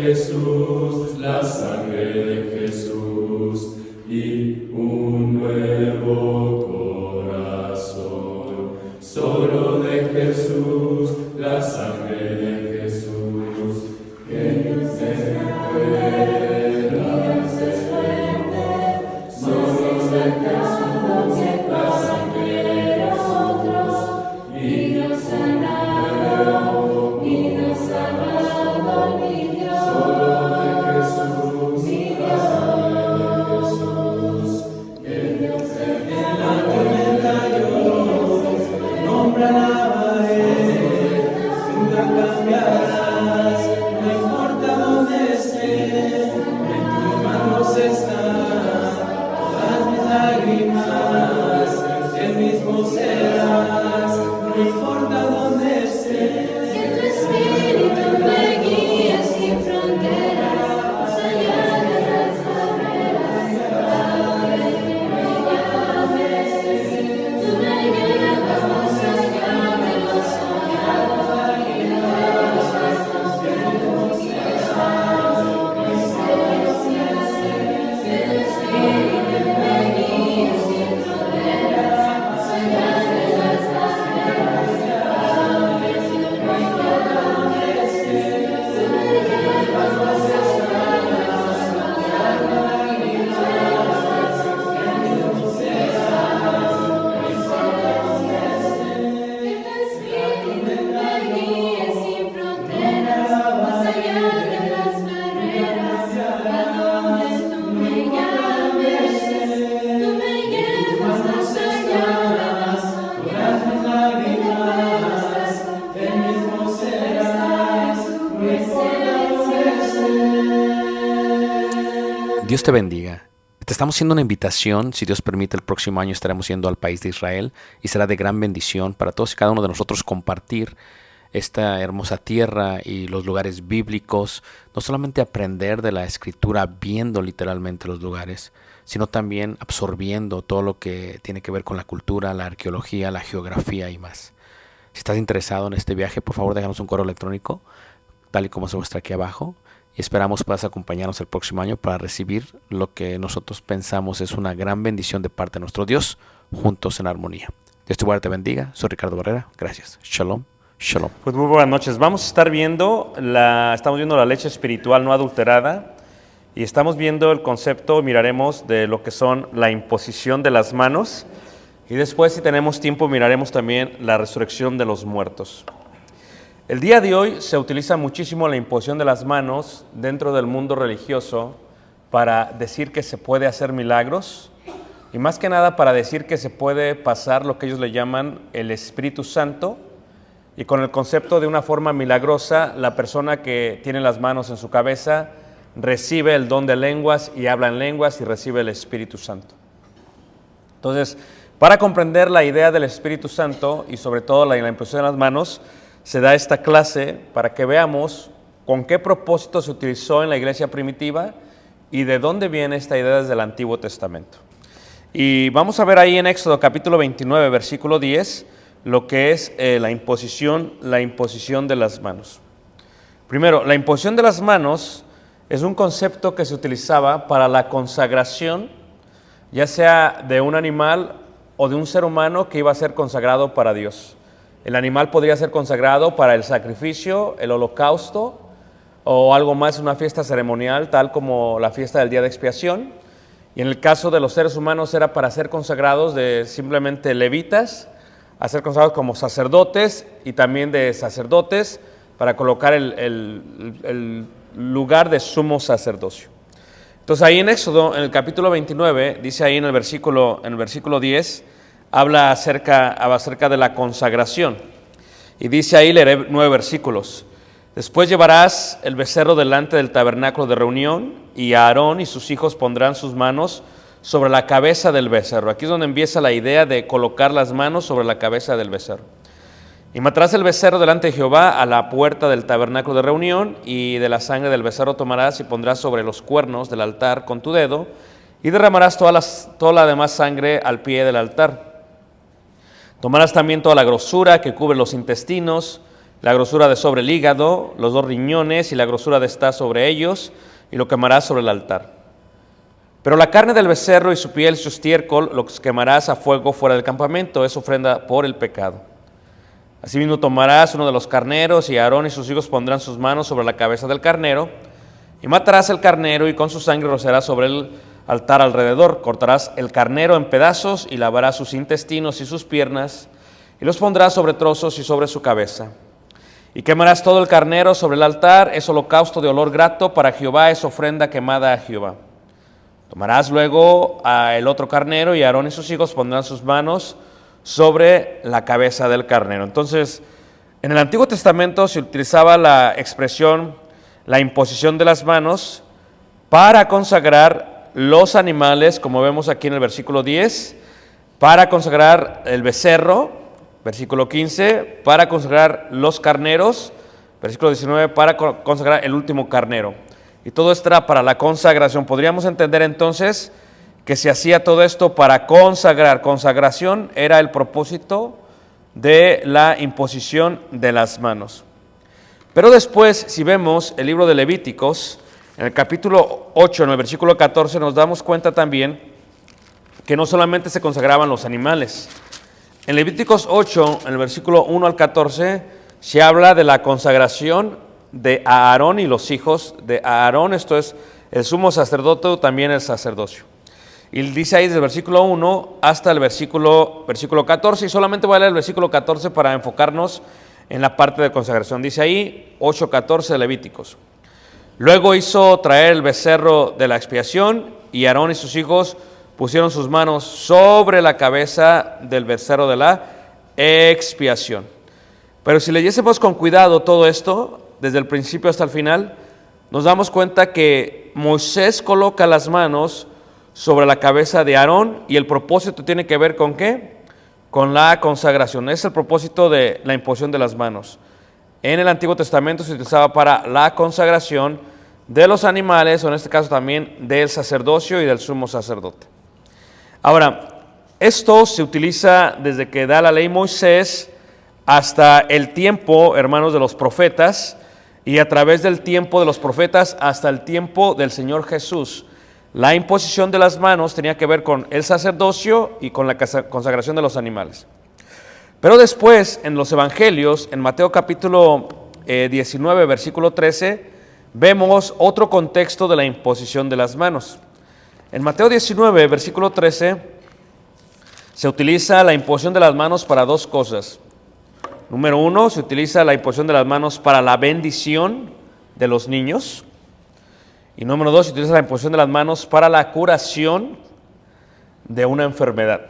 Jesús, la sangre de Jesús y un nuevo corazón. Solo de Jesús, la sangre de Jesús, que nos Dios te bendiga. Te estamos haciendo una invitación. Si Dios permite, el próximo año estaremos yendo al país de Israel y será de gran bendición para todos y cada uno de nosotros compartir esta hermosa tierra y los lugares bíblicos. No solamente aprender de la Escritura viendo literalmente los lugares, sino también absorbiendo todo lo que tiene que ver con la cultura, la arqueología, la geografía y más. Si estás interesado en este viaje, por favor déjanos un correo electrónico, tal y como se muestra aquí abajo. Y esperamos puedas acompañarnos el próximo año para recibir lo que nosotros pensamos es una gran bendición de parte de nuestro Dios, juntos en armonía. Dios te guarde, te bendiga. Soy Ricardo Barrera. Gracias. Shalom. Shalom. Pues muy buenas noches. Vamos a estar viendo estamos viendo la leche espiritual no adulterada y estamos viendo el concepto, miraremos de lo que son la imposición de las manos y después, si tenemos tiempo, miraremos también la resurrección de los muertos. El día de hoy se utiliza muchísimo la imposición de las manos dentro del mundo religioso para decir que se puede hacer milagros y más que nada para decir que se puede pasar lo que ellos le llaman el Espíritu Santo y con el concepto de una forma milagrosa, la persona que tiene las manos en su cabeza recibe el don de lenguas y habla en lenguas y recibe el Espíritu Santo. Entonces, para comprender la idea del Espíritu Santo y sobre todo la imposición de las manos, se da esta clase para que veamos con qué propósito se utilizó en la iglesia primitiva y de dónde viene esta idea desde el Antiguo Testamento. Y vamos a ver ahí en Éxodo capítulo 29, versículo 10, lo que es la imposición de las manos. Primero, la imposición de las manos es un concepto que se utilizaba para la consagración, ya sea de un animal o de un ser humano que iba a ser consagrado para Dios. El animal podría ser consagrado para el sacrificio, el holocausto o algo más, una fiesta ceremonial, tal como la fiesta del día de expiación. Y en el caso de los seres humanos era para ser consagrados de simplemente levitas, a ser consagrados como sacerdotes y también de sacerdotes para colocar el lugar de sumo sacerdocio. Entonces ahí en Éxodo, en el capítulo 29, dice ahí en el versículo 10, habla acerca de la consagración. Y dice ahí, leeré 9 versículos. Después llevarás el becerro delante del tabernáculo de reunión y Aarón y sus hijos pondrán sus manos sobre la cabeza del becerro. Aquí es donde empieza la idea de colocar las manos sobre la cabeza del becerro. Y matarás el becerro delante de Jehová a la puerta del tabernáculo de reunión y de la sangre del becerro tomarás y pondrás sobre los cuernos del altar con tu dedo y derramarás toda la demás sangre al pie del altar. Tomarás también toda la grosura que cubre los intestinos, la grosura de sobre el hígado, los 2 riñones y la grosura de esta sobre ellos, y lo quemarás sobre el altar. Pero la carne del becerro y su piel y su estiércol los quemarás a fuego fuera del campamento, es ofrenda por el pecado. Asimismo tomarás uno de los carneros, y Aarón y sus hijos pondrán sus manos sobre la cabeza del carnero, y matarás el carnero, y con su sangre rociarás sobre el altar alrededor. Cortarás el carnero en pedazos, y lavarás sus intestinos y sus piernas, y los pondrás sobre trozos y sobre su cabeza. Y quemarás todo el carnero sobre el altar, es holocausto de olor grato para Jehová, es ofrenda quemada a Jehová. Tomarás luego el otro carnero, y Aarón y sus hijos pondrán sus manos sobre la cabeza del carnero. Entonces, en el Antiguo Testamento se utilizaba la expresión, la imposición de las manos, para consagrar los animales, como vemos aquí en el versículo 10, para consagrar el becerro, versículo 15, para consagrar los carneros, versículo 19, para consagrar el último carnero. Y todo esto era para la consagración. Podríamos entender entonces que se hacía todo esto para consagrar. Consagración era el propósito de la imposición de las manos. Pero después, si vemos el libro de Levíticos, en el capítulo 8, en el versículo 14, nos damos cuenta también que no solamente se consagraban los animales. En Levíticos 8, en el versículo 1 al 14, se habla de la consagración de Aarón y los hijos de Aarón, esto es el sumo sacerdote, también el sacerdocio. Y dice ahí desde el versículo 1 hasta el versículo 14, y solamente voy a leer el versículo 14 para enfocarnos en la parte de consagración. Dice ahí 8:14 de Levíticos. Luego hizo traer el becerro de la expiación, y Aarón y sus hijos pusieron sus manos sobre la cabeza del becerro de la expiación. Pero si leyésemos con cuidado todo esto, desde el principio hasta el final, nos damos cuenta que Moisés coloca las manos sobre la cabeza de Aarón, y el propósito tiene que ver ¿con qué? Con la consagración. Es el propósito de la imposición de las manos. En el Antiguo Testamento se utilizaba para la consagración de los animales, o en este caso también del sacerdocio y del sumo sacerdote. Ahora, esto se utiliza desde que da la ley Moisés hasta el tiempo, hermanos, de los profetas, y a través del tiempo de los profetas hasta el tiempo del Señor Jesús. La imposición de las manos tenía que ver con el sacerdocio y con la consagración de los animales. Pero después, en los evangelios, en Mateo capítulo 19, versículo 13, vemos otro contexto de la imposición de las manos. En Mateo 19, versículo 13, se utiliza la imposición de las manos para 2 cosas. Número 1, se utiliza la imposición de las manos para la bendición de los niños. Y número 2, se utiliza la imposición de las manos para la curación de una enfermedad.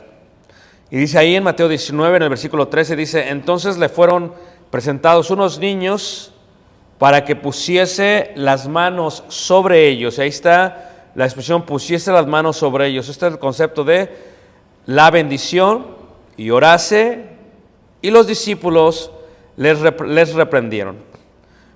Y dice ahí en Mateo 19, en el versículo 13, dice: entonces le fueron presentados unos niños para que pusiese las manos sobre ellos. Y ahí está la expresión pusiese las manos sobre ellos. Este es el concepto de la bendición, y orase, y los discípulos les reprendieron.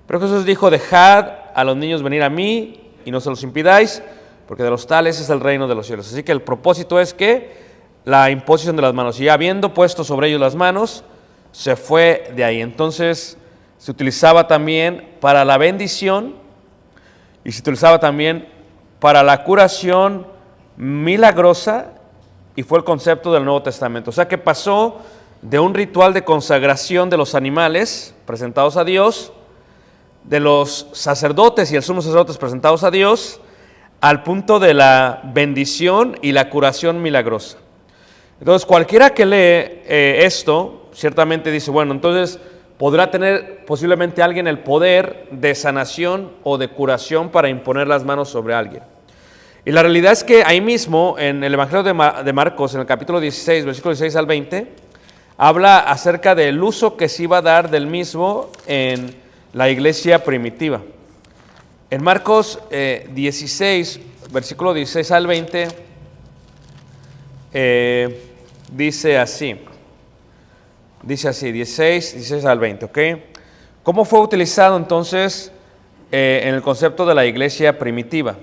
Pero Jesús dijo: dejad a los niños venir a mí, y no se los impidáis, porque de los tales es el reino de los cielos. Así que el propósito es que la imposición de las manos, y habiendo puesto sobre ellos las manos, se fue de ahí. Entonces se utilizaba también para la bendición, y se utilizaba también para la curación milagrosa, y fue el concepto del Nuevo Testamento. O sea que pasó de un ritual de consagración de los animales presentados a Dios, de los sacerdotes y el sumo sacerdote presentados a Dios, al punto de la bendición y la curación milagrosa. Entonces, cualquiera que lee esto, ciertamente dice, bueno, entonces podrá tener posiblemente alguien el poder de sanación o de curación para imponer las manos sobre alguien. Y la realidad es que ahí mismo, en el Evangelio de Marcos, en el capítulo 16, versículos 16 al 20, habla acerca del uso que se iba a dar del mismo en la iglesia primitiva. En Marcos 16, versículo 16 al 20, dice así, 16 al 20, ¿ok? ¿Cómo fue utilizado entonces en el concepto de la iglesia primitiva?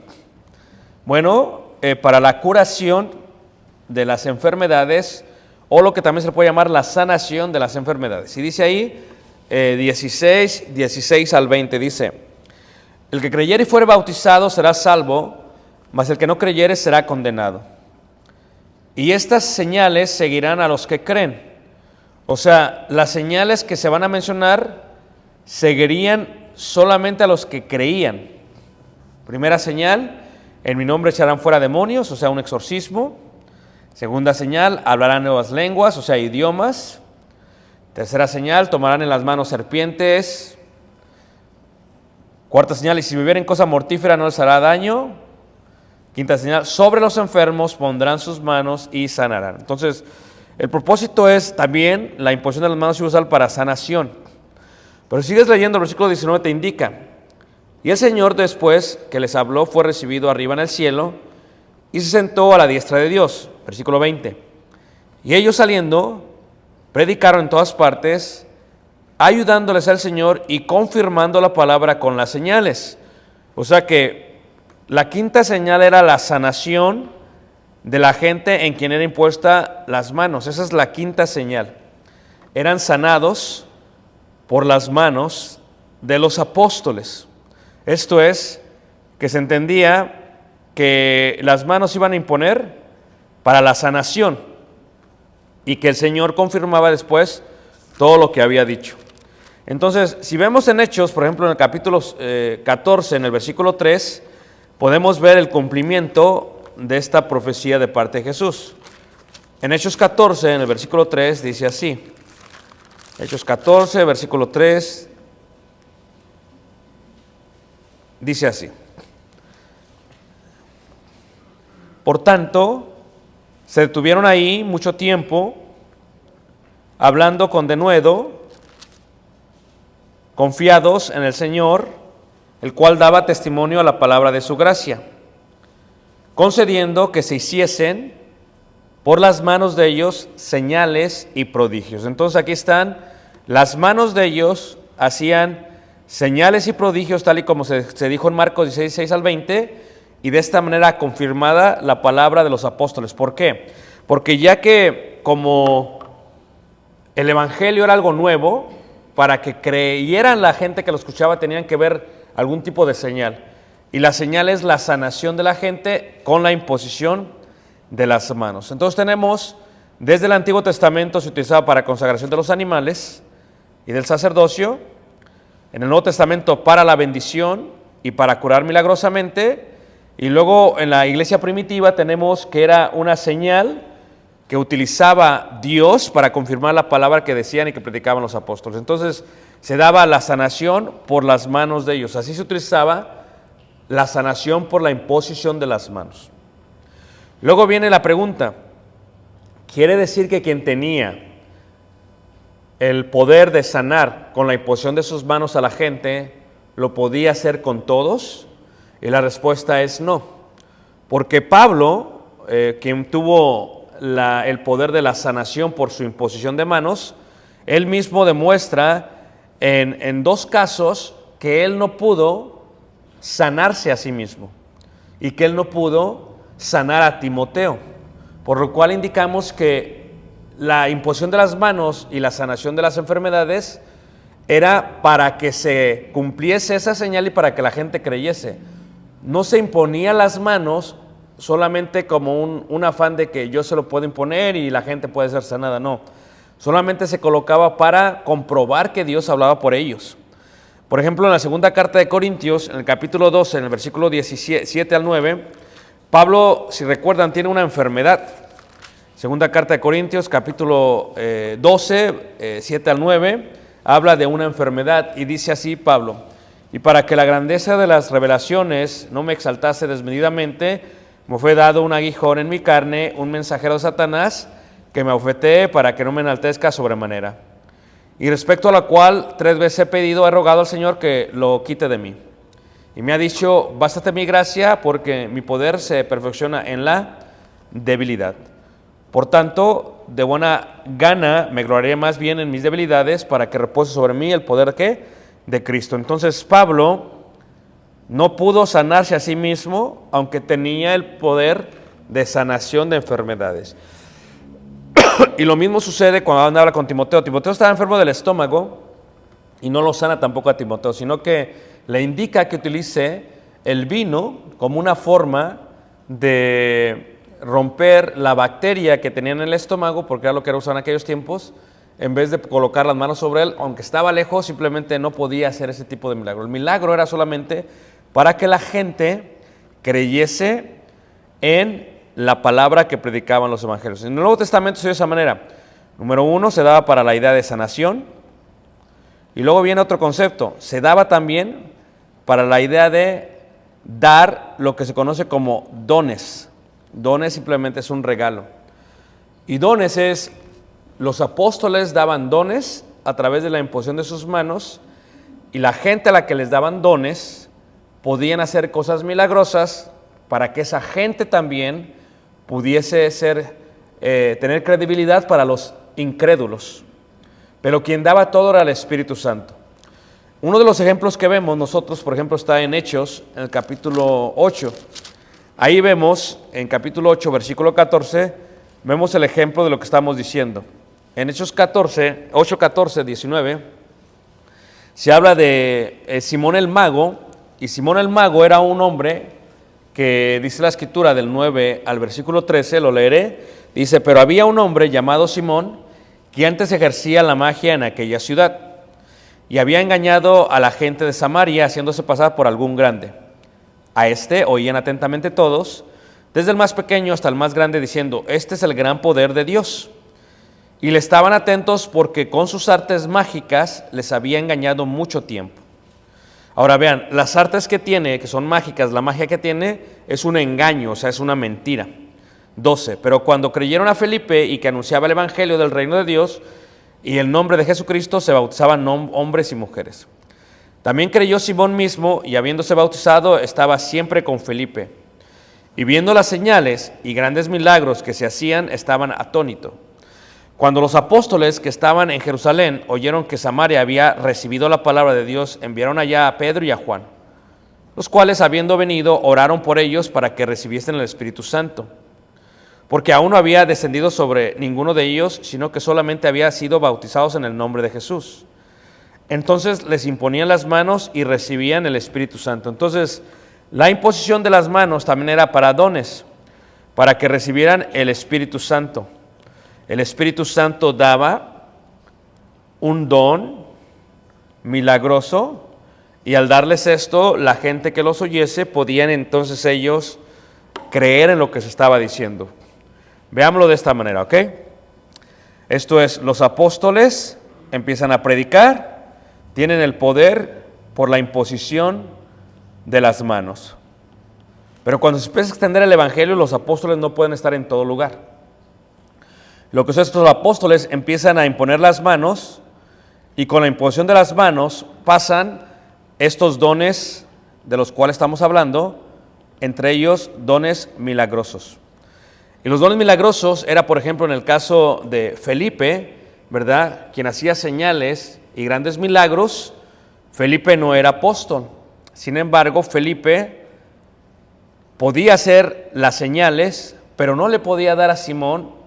Bueno, para la curación de las enfermedades, o lo que también se le puede llamar la sanación de las enfermedades. Y dice ahí, 16 al 20 dice: el que creyere y fuere bautizado será salvo, mas el que no creyere será condenado. Y estas señales seguirán a los que creen. O sea, las señales que se van a mencionar seguirían solamente a los que creían. Primera señal: en mi nombre echarán fuera demonios, o sea, un exorcismo. Segunda señal: hablarán nuevas lenguas, o sea, idiomas. Tercera señal: tomarán en las manos serpientes. Cuarta señal: y si bebieren cosa mortífera no les hará daño. Quinta señal: sobre los enfermos pondrán sus manos y sanarán. Entonces, el propósito es también la imposición de las manos y usar para sanación. Pero si sigues leyendo el versículo 19 te indica: y el Señor, después que les habló, fue recibido arriba en el cielo y se sentó a la diestra de Dios. Versículo 20. Y ellos saliendo, predicaron en todas partes, ayudándoles al Señor y confirmando la palabra con las señales. O sea que la quinta señal era la sanación de la gente en quien era impuesta las manos. Esa es la quinta señal. Eran sanados por las manos de los apóstoles. Esto es, que se entendía que las manos iban a imponer para la sanación y que el Señor confirmaba después todo lo que había dicho. Entonces, si vemos en Hechos, por ejemplo, en el capítulo 14, en el versículo 3, podemos ver el cumplimiento de esta profecía de parte de Jesús. En Hechos 14, en el versículo 3, dice así. Hechos 14, versículo 3, dice así: por tanto, se detuvieron ahí mucho tiempo, hablando con denuedo, confiados en el Señor, el cual daba testimonio a la palabra de su gracia, concediendo que se hiciesen por las manos de ellos señales y prodigios. Entonces aquí están, las manos de ellos hacían señales y prodigios, tal y como se dijo en Marcos 16, 6 al 20, y de esta manera confirmada la palabra de los apóstoles. ¿Por qué? Porque ya que como el evangelio era algo nuevo, para que creyeran la gente que lo escuchaba tenían que ver algún tipo de señal. Y la señal es la sanación de la gente con la imposición de las manos. Entonces tenemos, desde el Antiguo Testamento se utilizaba para consagración de los animales y del sacerdocio. En el Nuevo Testamento para la bendición y para curar milagrosamente. Y luego en la iglesia primitiva tenemos que era una señal que utilizaba Dios para confirmar la palabra que decían y que predicaban los apóstoles. Entonces se daba la sanación por las manos de ellos. Así se utilizaba la sanación por la imposición de las manos. Luego viene la pregunta: ¿quiere decir que quien tenía el poder de sanar con la imposición de sus manos a la gente lo podía hacer con todos? Y la respuesta es no, porque Pablo, quien tuvo el poder de la sanación por su imposición de manos, él mismo demuestra en dos casos que él no pudo sanarse a sí mismo y que él no pudo sanar a Timoteo, por lo cual indicamos que la imposición de las manos y la sanación de las enfermedades era para que se cumpliese esa señal y para que la gente creyese. No se imponía las manos solamente como un afán de que yo se lo puedo imponer y la gente puede ser sanada, no. Solamente se colocaba para comprobar que Dios hablaba por ellos. Por ejemplo, en la segunda carta de Corintios, en el capítulo 12, en el versículo 17 al 9, Pablo, si recuerdan, tiene una enfermedad. Segunda carta de Corintios, capítulo 12, 7 al 9, habla de una enfermedad y dice así Pablo: y para que la grandeza de las revelaciones no me exaltase desmedidamente, me fue dado un aguijón en mi carne, un mensajero de Satanás, que me abofetee para que no me enaltezca sobremanera. Y respecto a la cual 3 veces he pedido, he rogado al Señor que lo quite de mí. Y me ha dicho: bástate mi gracia, porque mi poder se perfecciona en la debilidad. Por tanto, de buena gana me gloriaré más bien en mis debilidades, para que repose sobre mí el poder de Cristo. Entonces Pablo no pudo sanarse a sí mismo, aunque tenía el poder de sanación de enfermedades. Y lo mismo sucede cuando habla con Timoteo. Timoteo estaba enfermo del estómago y no lo sana tampoco a Timoteo, sino que le indica que utilice el vino como una forma de romper la bacteria que tenía en el estómago, porque era lo que era usado en aquellos tiempos. En vez de colocar las manos sobre él, aunque estaba lejos, simplemente no podía hacer ese tipo de milagro. El milagro era solamente para que la gente creyese en la palabra que predicaban los evangelios. En el Nuevo Testamento se dio de esa manera. Número 1, se daba para la idea de sanación. Y luego viene otro concepto. Se daba también para la idea de dar lo que se conoce como dones. Dones simplemente es un regalo. Y dones es, los apóstoles daban dones a través de la imposición de sus manos, y la gente a la que les daban dones podían hacer cosas milagrosas para que esa gente también pudiese tener credibilidad para los incrédulos. Pero quien daba todo era el Espíritu Santo. Uno de los ejemplos que vemos nosotros, por ejemplo, está en Hechos, en el capítulo 8. Ahí vemos, en capítulo 8, versículo 14, vemos el ejemplo de lo que estamos diciendo. En Hechos 8, 14, 19, se habla de Simón el Mago, y Simón el Mago era un hombre que dice la Escritura del 9 al versículo 13, lo leeré, dice: pero había un hombre llamado Simón, que antes ejercía la magia en aquella ciudad, y había engañado a la gente de Samaria, haciéndose pasar por algún grande. A este oían atentamente todos, desde el más pequeño hasta el más grande, diciendo: este es el gran poder de Dios. Y le estaban atentos porque con sus artes mágicas les había engañado mucho tiempo. Ahora vean, las artes que tiene, que son mágicas, la magia que tiene es un engaño, o sea, es una mentira. 12. Pero cuando creyeron a Felipe y que anunciaba el evangelio del reino de Dios y el nombre de Jesucristo, se bautizaban hombres y mujeres. También creyó Simón mismo, y habiéndose bautizado estaba siempre con Felipe. Y viendo las señales y grandes milagros que se hacían, estaban atónitos. Cuando los apóstoles que estaban en Jerusalén oyeron que Samaria había recibido la palabra de Dios, enviaron allá a Pedro y a Juan, los cuales, habiendo venido, oraron por ellos para que recibiesen el Espíritu Santo, porque aún no había descendido sobre ninguno de ellos, sino que solamente había sido bautizados en el nombre de Jesús. Entonces les imponían las manos y recibían el Espíritu Santo. Entonces, la imposición de las manos también era para dones, para que recibieran el Espíritu Santo. El Espíritu Santo daba un don milagroso, y al darles esto, la gente que los oyese podían entonces ellos creer en lo que se estaba diciendo. Veámoslo de esta manera, ¿ok? Esto es, los apóstoles empiezan a predicar, tienen el poder por la imposición de las manos. Pero cuando se empieza a extender el evangelio, los apóstoles no pueden estar en todo lugar. Lo que son estos apóstoles empiezan a imponer las manos, y con la imposición de las manos pasan estos dones de los cuales estamos hablando, entre ellos dones milagrosos. Y los dones milagrosos era, por ejemplo, en el caso de Felipe, ¿verdad?, quien hacía señales y grandes milagros. Felipe no era apóstol. Sin embargo, Felipe podía hacer las señales, pero no le podía dar a Simón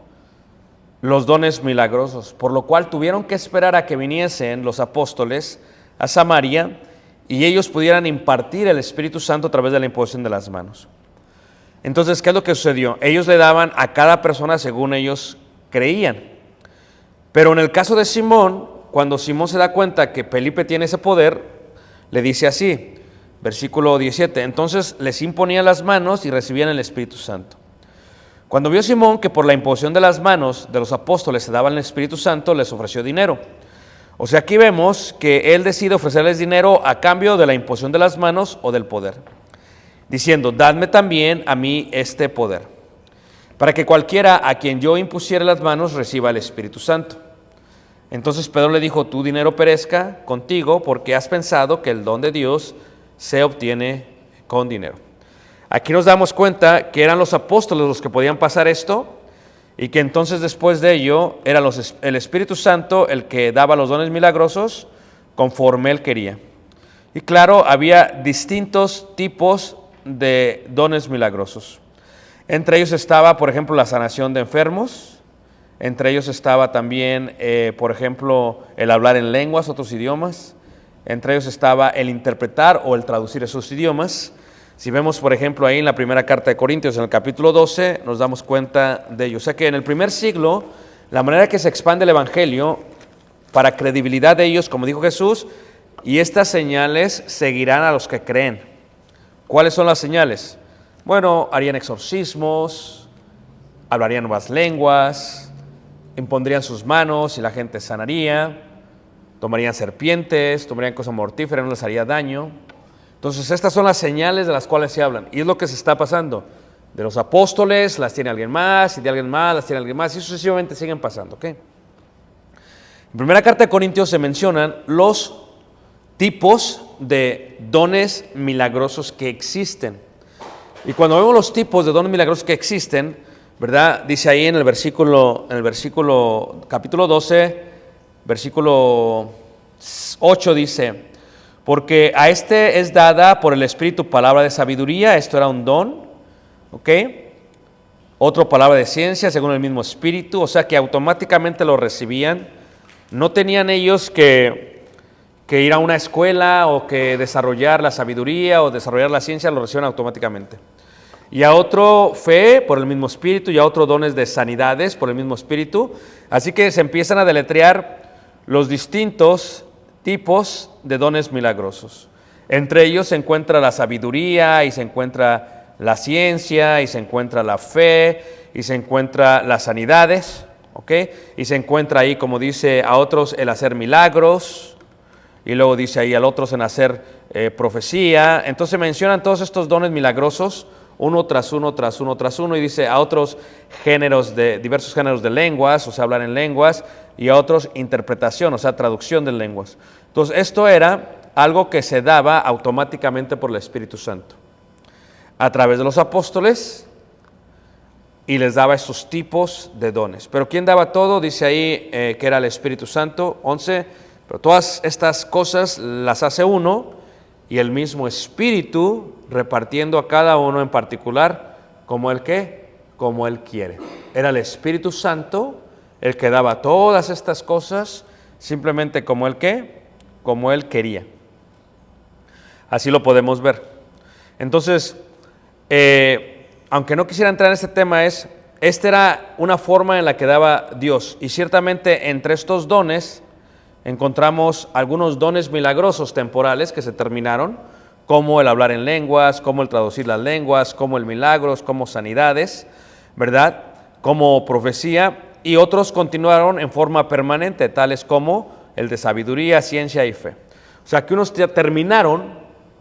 los dones milagrosos, por lo cual tuvieron que esperar a que viniesen los apóstoles a Samaria y ellos pudieran impartir el Espíritu Santo a través de la imposición de las manos. Entonces, ¿qué es lo que sucedió? Ellos le daban a cada persona según ellos creían. Pero en el caso de Simón, cuando Simón se da cuenta que Felipe tiene ese poder, le dice así, versículo 17, entonces les imponían las manos y recibían el Espíritu Santo. Cuando vio Simón que por la imposición de las manos de los apóstoles se daban el Espíritu Santo, les ofreció dinero. O sea, aquí vemos que él decide ofrecerles dinero a cambio de la imposición de las manos o del poder, diciendo, dadme también a mí este poder, para que cualquiera a quien yo impusiera las manos reciba el Espíritu Santo. Entonces Pedro le dijo, tu dinero perezca contigo, porque has pensado que el don de Dios se obtiene con dinero. Aquí nos damos cuenta que eran los apóstoles los que podían pasar esto, y que entonces después de ello era el Espíritu Santo el que daba los dones milagrosos conforme él quería. Y claro, había distintos tipos de dones milagrosos. Entre ellos estaba, por ejemplo, la sanación de enfermos. Entre ellos estaba también, por ejemplo, el hablar en lenguas, otros idiomas. Entre ellos estaba el interpretar o el traducir esos idiomas. Si vemos, por ejemplo, ahí en la primera carta de Corintios, en el capítulo 12, nos damos cuenta de ello. O sea que en el primer siglo, la manera que se expande el Evangelio, para credibilidad de ellos, como dijo Jesús, y estas señales seguirán a los que creen. ¿Cuáles son las señales? Bueno, harían exorcismos, hablarían nuevas lenguas, impondrían sus manos y la gente sanaría, tomarían serpientes, tomarían cosas mortíferas, no les haría daño. Entonces estas son las señales de las cuales se hablan, y es lo que se está pasando. De los apóstoles las tiene alguien más, y de alguien más las tiene alguien más, y sucesivamente siguen pasando, ¿ok? En primera carta de Corintios se mencionan los tipos de dones milagrosos que existen. Y cuando vemos los tipos de dones milagrosos que existen, ¿verdad? Dice ahí en el versículo capítulo 12, versículo 8 dice: porque a este es dada por el Espíritu palabra de sabiduría, esto era un don, ¿ok? Otro palabra de ciencia según el mismo Espíritu, o sea que automáticamente lo recibían. No tenían ellos que ir a una escuela o que desarrollar la sabiduría o desarrollar la ciencia, lo reciben automáticamente. Y a otro fe por el mismo Espíritu, y a otro dones de sanidades por el mismo Espíritu. Así que se empiezan a deletrear los distintos tipos de dones milagrosos. Entre ellos se encuentra la sabiduría, y se encuentra la ciencia, y se encuentra la fe, y se encuentra las sanidades, ¿ok? Y se encuentra ahí, como dice, a otros el hacer milagros, y luego dice ahí a otros en hacer profecía. Entonces mencionan todos estos dones milagrosos, uno tras uno, tras uno, tras uno, y dice a otros diversos géneros de lenguas, o sea, hablar en lenguas, y a otros interpretación, o sea, traducción de lenguas. Entonces, esto era algo que se daba automáticamente por el Espíritu Santo, a través de los apóstoles, y les daba esos tipos de dones. Pero ¿quién daba todo? Dice ahí que era el Espíritu Santo, 11, pero todas estas cosas las hace uno, y el mismo Espíritu repartiendo a cada uno en particular como Él quiere. Era el Espíritu Santo el que daba todas estas cosas simplemente como Él quería. Así lo podemos ver. Entonces, aunque no quisiera entrar en este tema, esta era una forma en la que daba Dios. Y ciertamente entre estos dones encontramos algunos dones milagrosos temporales que se terminaron, como el hablar en lenguas, como el traducir las lenguas, como el milagros, como sanidades, ¿verdad? Como profecía, y otros continuaron en forma permanente, tales como el de sabiduría, ciencia y fe. O sea que unos terminaron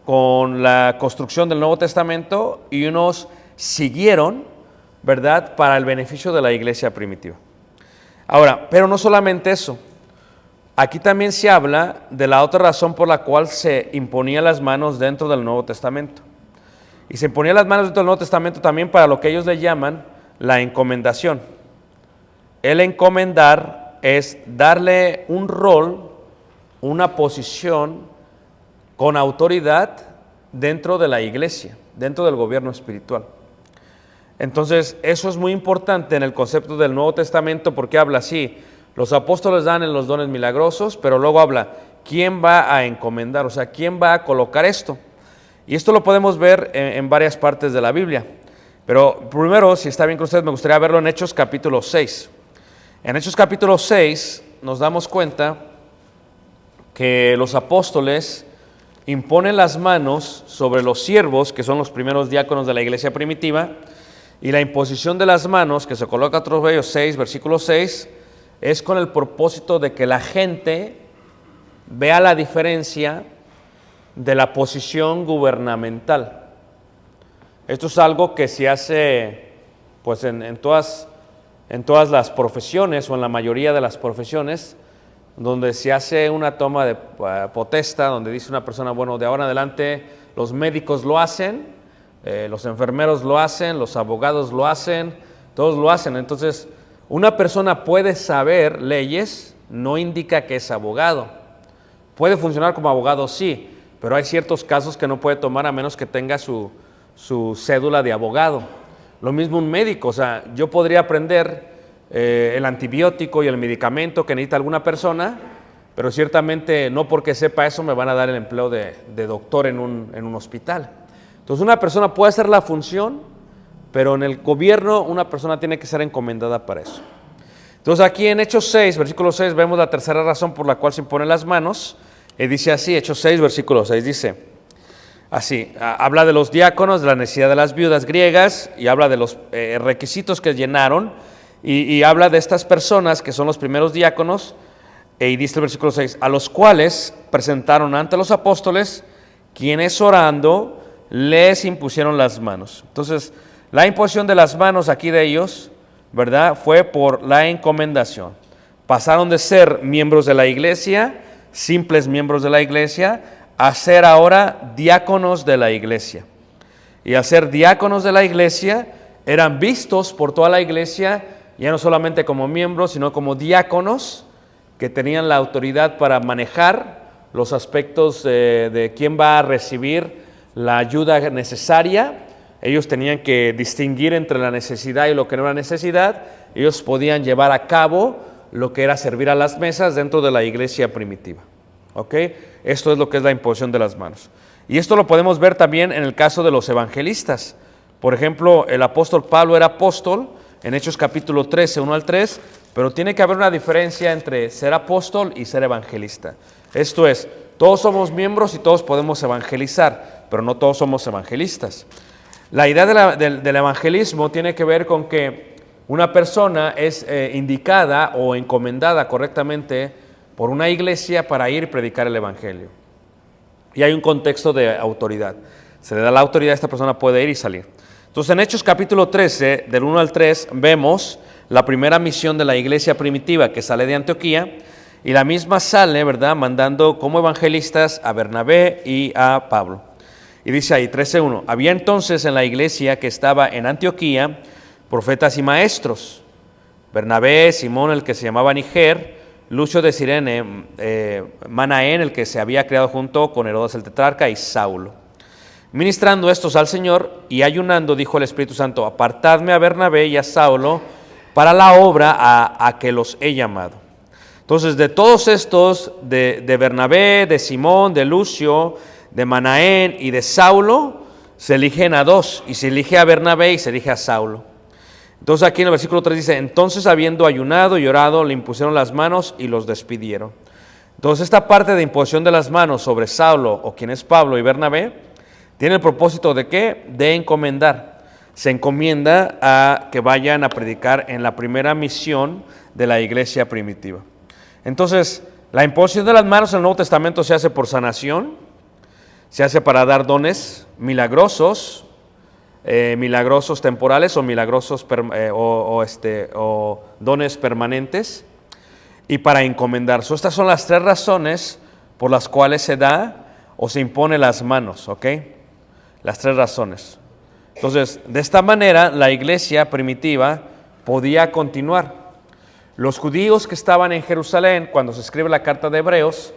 con la construcción del Nuevo Testamento y unos siguieron, ¿verdad?, para el beneficio de la iglesia primitiva. Ahora, pero no solamente eso. Aquí también se habla de la otra razón por la cual se imponía las manos dentro del Nuevo Testamento. Y se imponía las manos dentro del Nuevo Testamento también para lo que ellos le llaman la encomendación. El encomendar es darle un rol, una posición con autoridad dentro de la iglesia, dentro del gobierno espiritual. Entonces, eso es muy importante en el concepto del Nuevo Testamento, porque habla así: los apóstoles dan en los dones milagrosos, pero luego habla, ¿quién va a encomendar? O sea, ¿quién va a colocar esto? Y esto lo podemos ver en varias partes de la Biblia. Pero primero, si está bien con ustedes, me gustaría verlo en Hechos capítulo 6. En Hechos capítulo 6 nos damos cuenta que los apóstoles imponen las manos sobre los siervos, que son los primeros diáconos de la iglesia primitiva, y la imposición de las manos, que se coloca a Proverbios 6, versículo 6, es con el propósito de que la gente vea la diferencia de la posición gubernamental. Esto es algo que se hace pues en todas las profesiones, o en la mayoría de las profesiones, donde se hace una toma de potesta, donde dice una persona, bueno, de ahora en adelante los médicos lo hacen, los enfermeros lo hacen, los abogados lo hacen, todos lo hacen. Entonces, una persona puede saber leyes, no indica que es abogado. Puede funcionar como abogado, sí, pero hay ciertos casos que no puede tomar a menos que tenga su cédula de abogado. Lo mismo un médico, o sea, yo podría aprender el antibiótico y el medicamento que necesita alguna persona, pero ciertamente no porque sepa eso me van a dar el empleo de doctor en un hospital. Entonces una persona puede hacer la función, pero en el gobierno una persona tiene que ser encomendada para eso. Entonces aquí en Hechos 6, versículo 6, vemos la tercera razón por la cual se imponen las manos. Dice así, Hechos 6, versículo 6, dice así, habla de los diáconos, de la necesidad de las viudas griegas, y habla de los requisitos que llenaron, y habla de estas personas que son los primeros diáconos, y dice el versículo 6, a los cuales presentaron ante los apóstoles, quienes orando les impusieron las manos. Entonces, la imposición de las manos aquí de ellos, ¿verdad?, fue por la encomendación. Pasaron de ser miembros de la iglesia, simples miembros de la iglesia, a ser ahora diáconos de la iglesia. Y al ser diáconos de la iglesia, eran vistos por toda la iglesia, ya no solamente como miembros, sino como diáconos, que tenían la autoridad para manejar los aspectos de quién va a recibir la ayuda necesaria. Ellos tenían que distinguir entre la necesidad y lo que no era necesidad. Ellos podían llevar a cabo lo que era servir a las mesas dentro de la iglesia primitiva. ¿Ok? Esto es lo que es la imposición de las manos. Y esto lo podemos ver también en el caso de los evangelistas. Por ejemplo, el apóstol Pablo era apóstol en Hechos capítulo 13, 1 al 3, pero tiene que haber una diferencia entre ser apóstol y ser evangelista. Esto es, todos somos miembros y todos podemos evangelizar, pero no todos somos evangelistas. La idea del evangelismo tiene que ver con que una persona es indicada o encomendada correctamente por una iglesia para ir y predicar el evangelio. Y hay un contexto de autoridad. Se le da la autoridad, esta persona puede ir y salir. Entonces en Hechos capítulo 13, del 1 al 3, vemos la primera misión de la iglesia primitiva que sale de Antioquía, y la misma sale, ¿verdad?, mandando como evangelistas a Bernabé y a Pablo. Y dice ahí, 13:1, había entonces en la iglesia que estaba en Antioquía profetas y maestros, Bernabé, Simón, el que se llamaba Niger, Lucio de Cirene, Manaén, el que se había criado junto con Herodes el tetrarca, y Saulo. Ministrando estos al Señor y ayunando, dijo el Espíritu Santo, apartadme a Bernabé y a Saulo para la obra a que los he llamado. Entonces, de todos estos, de Bernabé, de Simón, de Lucio, de Manaén y de Saulo, se eligen a dos, y se elige a Bernabé y se elige a Saulo. Entonces aquí en el versículo 3 dice, entonces habiendo ayunado y orado, le impusieron las manos y los despidieron. Entonces esta parte de imposición de las manos sobre Saulo, o quien es Pablo y Bernabé, tiene el propósito de ¿qué? De encomendar. Se encomienda a que vayan a predicar en la primera misión de la iglesia primitiva. Entonces, la imposición de las manos en el Nuevo Testamento se hace por sanación, se hace para dar dones milagrosos, milagrosos temporales o milagrosos o dones permanentes, y para encomendar. Estas son las tres razones por las cuales se da o se impone las manos, ¿ok? Las tres razones. Entonces, de esta manera, la iglesia primitiva podía continuar. Los judíos que estaban en Jerusalén, cuando se escribe la carta de Hebreos,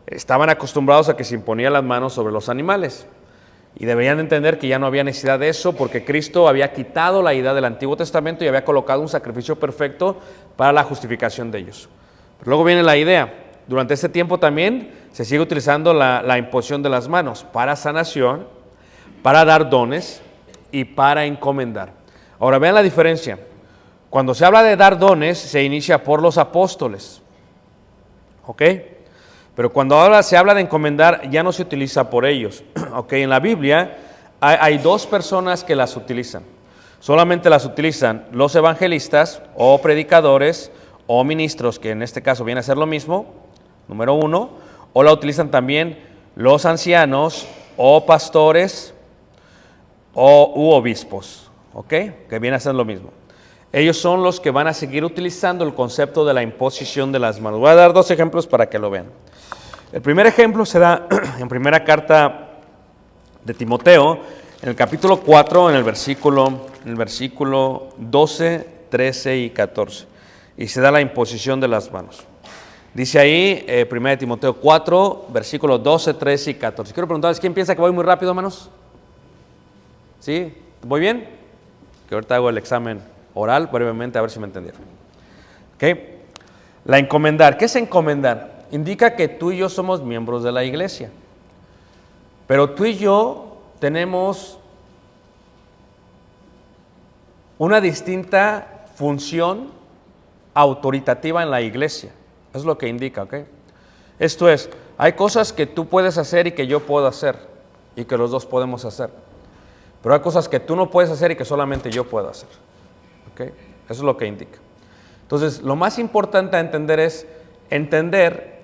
estaban acostumbrados a que se imponían las manos sobre los animales. Y deberían entender que ya no había necesidad de eso porque Cristo había quitado la idea del Antiguo Testamento y había colocado un sacrificio perfecto para la justificación de ellos. Pero luego viene la idea. Durante este tiempo también se sigue utilizando la imposición de las manos para sanación, para dar dones y para encomendar. Ahora vean la diferencia. Cuando se habla de dar dones, se inicia por los apóstoles. ¿Ok? Pero cuando ahora se habla de encomendar, ya no se utiliza por ellos. ¿Ok? En la Biblia hay dos personas que las utilizan. Solamente las utilizan los evangelistas o predicadores o ministros, que en este caso viene a ser lo mismo, número uno, o la utilizan también los ancianos o pastores u obispos, ¿ok? Que viene a ser lo mismo. Ellos son los que van a seguir utilizando el concepto de la imposición de las manos. Voy a dar dos ejemplos para que lo vean. El primer ejemplo se da en primera carta de Timoteo, en el capítulo 4, en el versículo 12, 13 y 14. Y se da la imposición de las manos. Dice ahí, 1 Timoteo 4, versículos 12, 13 y 14. Quiero preguntarles, ¿quién piensa que voy muy rápido, hermanos? ¿Sí? ¿Voy bien? Que ahorita hago el examen oral, brevemente, a ver si me entendieron. ¿Ok? La encomendar. ¿Qué es encomendar? indica que tú y yo somos miembros de la iglesia. Pero tú y yo tenemos una distinta función autoritativa en la iglesia. Eso es lo que indica, ¿ok? Esto es, hay cosas que tú puedes hacer y que yo puedo hacer y que los dos podemos hacer. Pero hay cosas que tú no puedes hacer y que solamente yo puedo hacer, ¿ok? Eso es lo que indica. Entonces, lo más importante a entender es entender,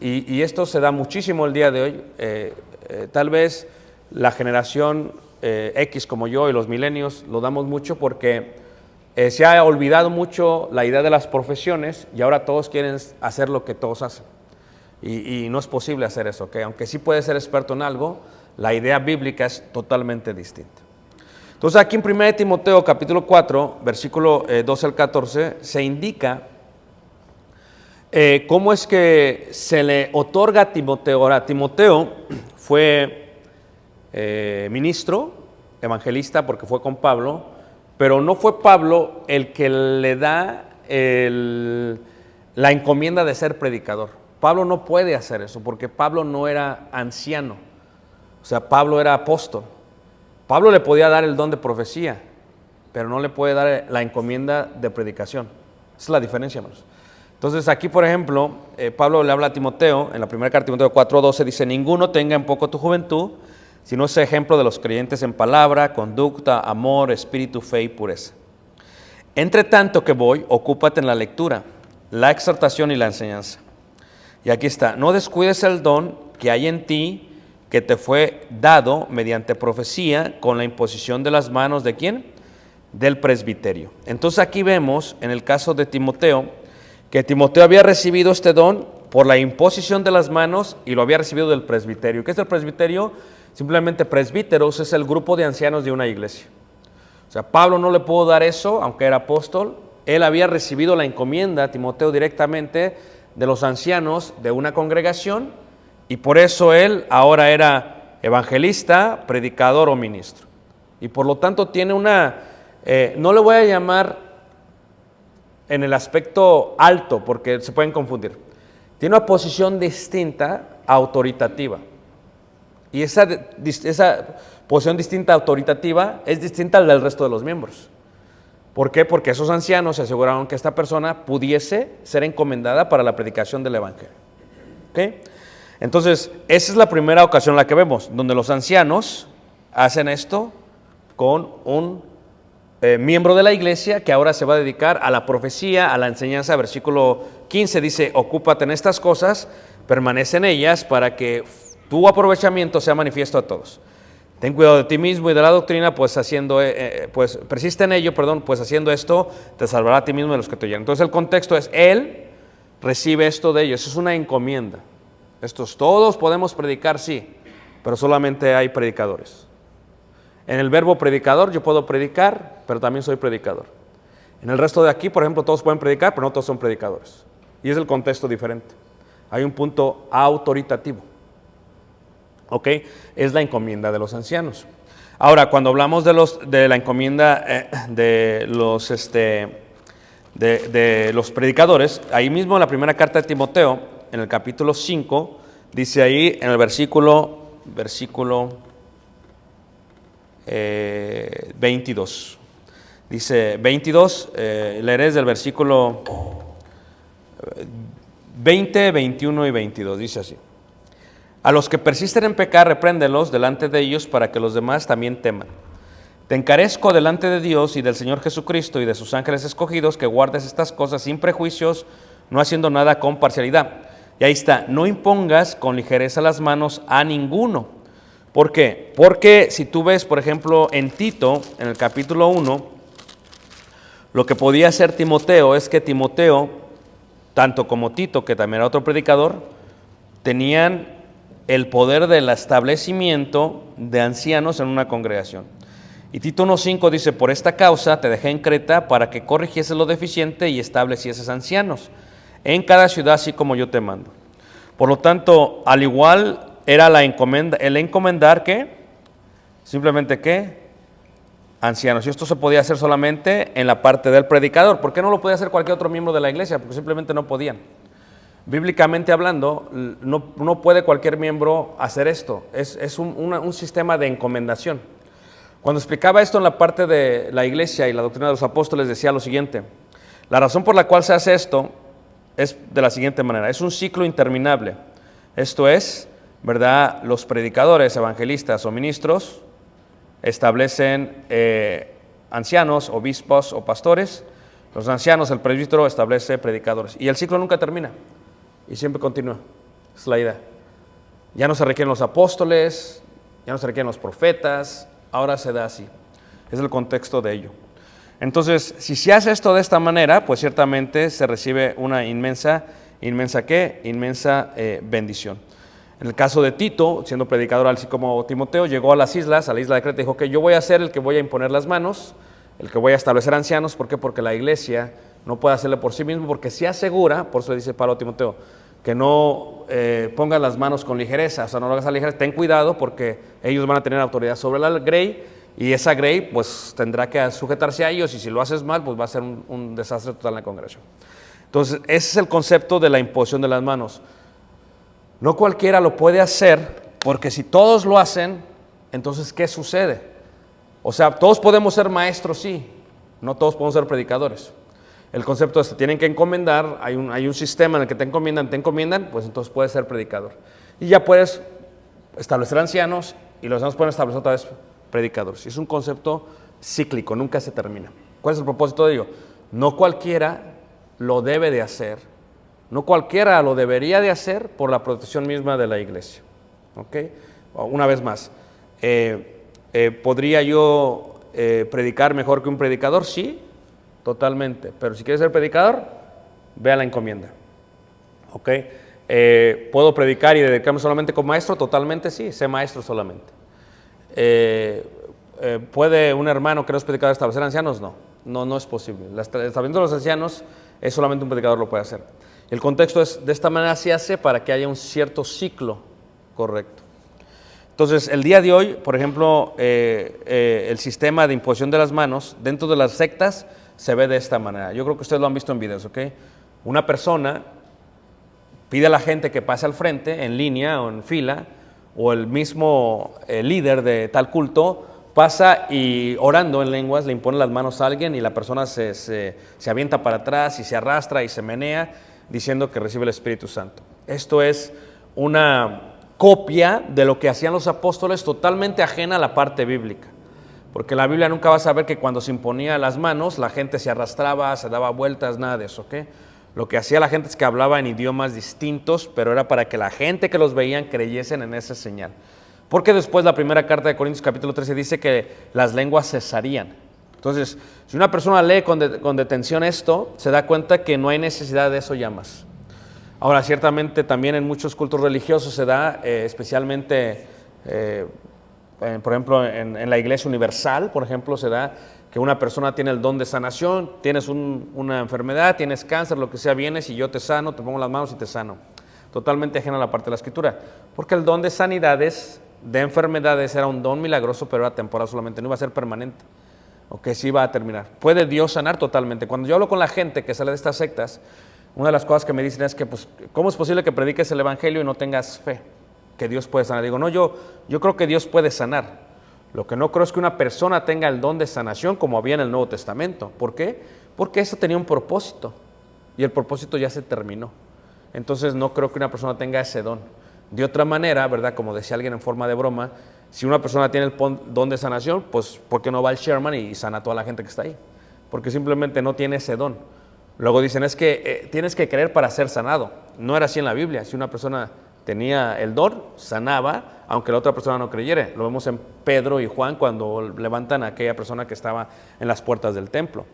y esto se da muchísimo el día de hoy, tal vez la generación X como yo y los milenios lo damos mucho porque se ha olvidado mucho la idea de las profesiones y ahora todos quieren hacer lo que todos hacen. Y no es posible hacer eso, ¿ok? Aunque sí puedes ser experto en algo, la idea bíblica es totalmente distinta. Entonces aquí en 1 Timoteo capítulo 4, versículo 12 al 14, se indica cómo es que se le otorga a Timoteo. Ahora, Timoteo fue ministro, evangelista, porque fue con Pablo, pero no fue Pablo el que le da la encomienda de ser predicador. Pablo no puede hacer eso, porque Pablo no era anciano, o sea, Pablo era apóstol. Pablo le podía dar el don de profecía, pero no le puede dar la encomienda de predicación. Esa es la diferencia, hermanos. Entonces aquí, por ejemplo, Pablo le habla a Timoteo, en la primera carta de Timoteo 4:12, dice: ninguno tenga en poco tu juventud, sino ese ejemplo de los creyentes en palabra, conducta, amor, espíritu, fe y pureza. Entre tanto que voy, ocúpate en la lectura, la exhortación y la enseñanza. Y aquí está: no descuides el don que hay en ti, que te fue dado mediante profecía, con la imposición de las manos ¿de quién? Del presbiterio. Entonces aquí vemos, en el caso de Timoteo, que Timoteo había recibido este don por la imposición de las manos y lo había recibido del presbiterio. ¿Qué es el presbiterio? Simplemente presbíteros es el grupo de ancianos de una iglesia. O sea, Pablo no le pudo dar eso, aunque era apóstol. Él había recibido la encomienda a Timoteo directamente de los ancianos de una congregación, y por eso él ahora era evangelista, predicador o ministro. Y por lo tanto tiene no le voy a llamar en el aspecto alto, porque se pueden confundir. Tiene una posición distinta, autoritativa. Y esa posición distinta, autoritativa, es distinta al del resto de los miembros. ¿Por qué? Porque esos ancianos se aseguraron que esta persona pudiese ser encomendada para la predicación del evangelio. ¿Ok? Entonces, esa es la primera ocasión en la que vemos, donde los ancianos hacen esto con un miembro de la iglesia que ahora se va a dedicar a la profecía, a la enseñanza. Versículo 15 dice: ocúpate en estas cosas, permanece en ellas, para que tu aprovechamiento sea manifiesto a todos. Ten cuidado de ti mismo y de la doctrina, pues persiste en ello, pues haciendo esto te salvará a ti mismo de los que te oyen. Entonces el contexto es: él recibe esto de ellos, es una encomienda. Todos podemos predicar, sí, pero solamente hay predicadores. En el verbo predicador yo puedo predicar, pero también soy predicador. En el resto de aquí, por ejemplo, todos pueden predicar, pero no todos son predicadores. Y es el contexto diferente. Hay un punto autoritativo. ¿Ok? Es la encomienda de los ancianos. Ahora, cuando hablamos de la encomienda de los predicadores, ahí mismo en la primera carta de Timoteo, en el capítulo 5, dice ahí en el versículo 22. Dice 22, leeré desde el versículo 20, 21 y 22, dice así: a los que persisten en pecar, repréndelos delante de ellos, para que los demás también teman. Te encarezco delante de Dios y del Señor Jesucristo y de sus ángeles escogidos, que guardes estas cosas sin prejuicios, no haciendo nada con parcialidad. Y ahí está: no impongas con ligereza las manos a ninguno. ¿Por qué? Porque si tú ves, por ejemplo, en Tito, en el capítulo 1, lo que podía hacer Timoteo es que Timoteo, tanto como Tito, que también era otro predicador, tenían el poder del establecimiento de ancianos en una congregación. Y Tito 1:5 dice: por esta causa te dejé en Creta, para que corrigieses lo deficiente y establecieses ancianos en cada ciudad, así como yo te mando. Por lo tanto, al igual era el encomendar que simplemente que ancianos. Y esto se podía hacer solamente en la parte del predicador. ¿Por qué no lo podía hacer cualquier otro miembro de la iglesia? Porque simplemente no podían. Bíblicamente hablando, no puede cualquier miembro hacer esto. Es un sistema de encomendación. Cuando explicaba esto en la parte de la iglesia y la doctrina de los apóstoles, decía lo siguiente: la razón por la cual se hace esto es de la siguiente manera: es un ciclo interminable. Esto es, ¿verdad? Los predicadores, evangelistas o ministros establecen ancianos, obispos o pastores. Los ancianos, el presbítero, establece predicadores. Y el ciclo nunca termina y siempre continúa. Es la idea. Ya no se requieren los apóstoles, ya no se requieren los profetas, ahora se da así. Es el contexto de ello. Entonces, si se hace esto de esta manera, pues ciertamente se recibe una inmensa bendición. En el caso de Tito, siendo predicador así como Timoteo, llegó a las islas, a la isla de Creta, y dijo que yo voy a ser el que voy a imponer las manos, el que voy a establecer ancianos. ¿Por qué? Porque la iglesia no puede hacerle por sí mismo, porque se asegura, por eso le dice Pablo a Timoteo, que no pongas las manos con ligereza, o sea, no lo hagas a ligereza, ten cuidado porque ellos van a tener autoridad sobre la grey, y esa grey pues tendrá que sujetarse a ellos, y si lo haces mal pues va a ser un desastre total en la congregación. Entonces ese es el concepto de la imposición de las manos. No cualquiera lo puede hacer, porque si todos lo hacen, entonces ¿qué sucede? O sea, todos podemos ser maestros, sí, no todos podemos ser predicadores. El concepto es que tienen que encomendar, hay un sistema en el que te encomiendan, pues entonces puedes ser predicador. Y ya puedes establecer ancianos, y los ancianos pueden establecer otra vez predicadores. Es un concepto cíclico, nunca se termina. ¿Cuál es el propósito de ello? No cualquiera lo debe de hacer, no cualquiera lo debería de hacer por la protección misma de la iglesia. ¿Ok? Una vez más, ¿podría yo predicar mejor que un predicador? Sí, totalmente. Pero si quieres ser predicador, ve a la encomienda. ¿Ok? ¿Puedo predicar y dedicarme solamente como maestro? Totalmente sí, sé maestro solamente. ¿Puede un hermano que no es predicador establecer ancianos? No es posible. Estableciendo los ancianos es solamente un predicador lo puede hacer. El contexto es, de esta manera se hace para que haya un cierto ciclo correcto. Entonces, el día de hoy, por ejemplo, el sistema de imposición de las manos dentro de las sectas se ve de esta manera. Yo creo que ustedes lo han visto en videos, ¿ok? Una persona pide a la gente que pase al frente, en línea o en fila, o el mismo líder de tal culto pasa y orando en lenguas le impone las manos a alguien, y la persona se avienta para atrás y se arrastra y se menea diciendo que recibe el Espíritu Santo. Esto es una copia de lo que hacían los apóstoles, totalmente ajena a la parte bíblica. Porque la Biblia nunca va a saber que cuando se imponía las manos, la gente se arrastraba, se daba vueltas, nada de eso, ¿ok? Lo que hacía la gente es que hablaba en idiomas distintos, pero era para que la gente que los veían creyesen en esa señal. Porque después la primera carta de Corintios capítulo 13 dice que las lenguas cesarían. Entonces, si una persona lee con detención esto, se da cuenta que no hay necesidad de eso ya más. Ahora, ciertamente también en muchos cultos religiosos se da, especialmente, por ejemplo, en la Iglesia Universal, por ejemplo, se da que una persona tiene el don de sanación, tienes una enfermedad, tienes cáncer, lo que sea, vienes y yo te sano, te pongo las manos y te sano. Totalmente ajena a la parte de la Escritura, porque el don de sanidades, de enfermedades, era un don milagroso, pero era temporal solamente, no iba a ser permanente, o que sí iba a terminar. ¿Puede Dios sanar? Totalmente. Cuando yo hablo con la gente que sale de estas sectas, una de las cosas que me dicen es que, pues, ¿cómo es posible que prediques el Evangelio y no tengas fe que Dios puede sanar? Digo, no, yo creo que Dios puede sanar. Lo que no creo es que una persona tenga el don de sanación como había en el Nuevo Testamento. ¿Por qué? Porque eso tenía un propósito, y el propósito ya se terminó. Entonces no creo que una persona tenga ese don. De otra manera, ¿verdad? Como decía alguien en forma de broma, si una persona tiene el don de sanación, pues ¿por qué no va al Sherman y sana a toda la gente que está ahí? Porque simplemente no tiene ese don. Luego dicen, es que tienes que creer para ser sanado. No era así en la Biblia. Si una persona tenía el don, sanaba, aunque la otra persona no creyera. Lo vemos en Pedro y Juan cuando levantan a aquella persona que estaba en las puertas del templo.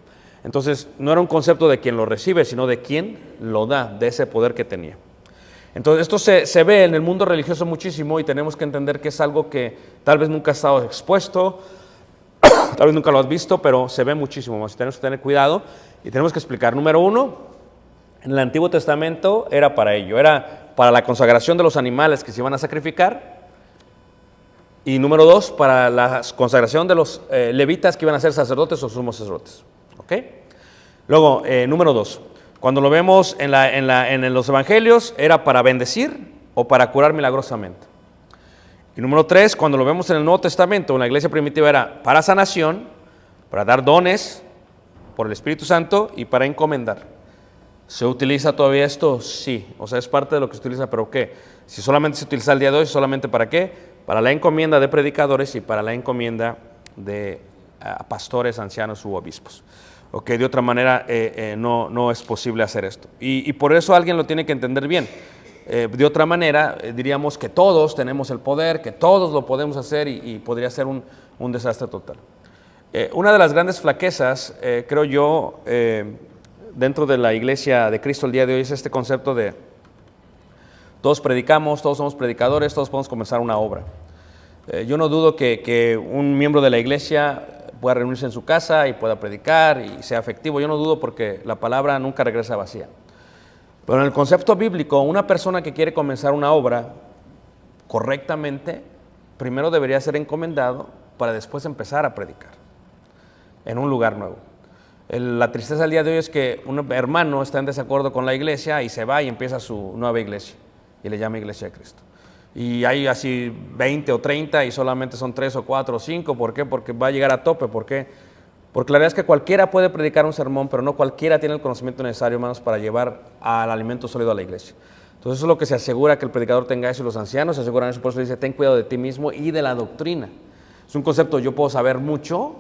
Entonces, no era un concepto de quien lo recibe, sino de quien lo da, de ese poder que tenía. Entonces, esto se ve en el mundo religioso muchísimo, y tenemos que entender que es algo que tal vez nunca ha estado expuesto, tal vez nunca lo has visto, pero se ve muchísimo más. Tenemos que tener cuidado y tenemos que explicar. Número uno, en el Antiguo Testamento era para ello, era para la consagración de los animales que se iban a sacrificar. Y número dos, para la consagración de los levitas que iban a ser sacerdotes o sumos sacerdotes. ¿Ok? Luego, número dos, Cuando lo vemos en los evangelios, era para bendecir o para curar milagrosamente. Y número 3, cuando lo vemos en el Nuevo Testamento, en la iglesia primitiva, era para sanación, para dar dones por el Espíritu Santo y para encomendar. ¿Se utiliza todavía esto? Sí. O sea, es parte de lo que se utiliza, pero ¿qué? Si solamente se utiliza el día de hoy, ¿solamente para qué? Para la encomienda de predicadores y para la encomienda de pastores, ancianos u obispos. Ok, de otra manera no es posible hacer esto. Y por eso alguien lo tiene que entender bien. De otra manera, diríamos que todos tenemos el poder, que todos lo podemos hacer y podría ser un desastre total. Una de las grandes flaquezas, creo yo, dentro de la iglesia de Cristo el día de hoy es este concepto de todos predicamos, todos somos predicadores, todos podemos comenzar una obra. Yo no dudo que un miembro de la iglesia pueda reunirse en su casa y pueda predicar y sea efectivo. Yo no dudo porque la palabra nunca regresa vacía. Pero en el concepto bíblico, una persona que quiere comenzar una obra correctamente, primero debería ser encomendado para después empezar a predicar en un lugar nuevo. La tristeza del día de hoy es que un hermano está en desacuerdo con la iglesia y se va y empieza su nueva iglesia y le llama Iglesia de Cristo. Y hay así 20 o 30 y solamente son 3 o 4 o 5. ¿Por qué? Porque va a llegar a tope. ¿Por qué? Porque la verdad es que cualquiera puede predicar un sermón, pero no cualquiera tiene el conocimiento necesario, hermanos, para llevar al alimento sólido a la iglesia. Entonces eso es lo que se asegura que el predicador tenga eso y los ancianos se aseguran eso. Por eso dice, ten cuidado de ti mismo y de la doctrina. Es un concepto, yo puedo saber mucho,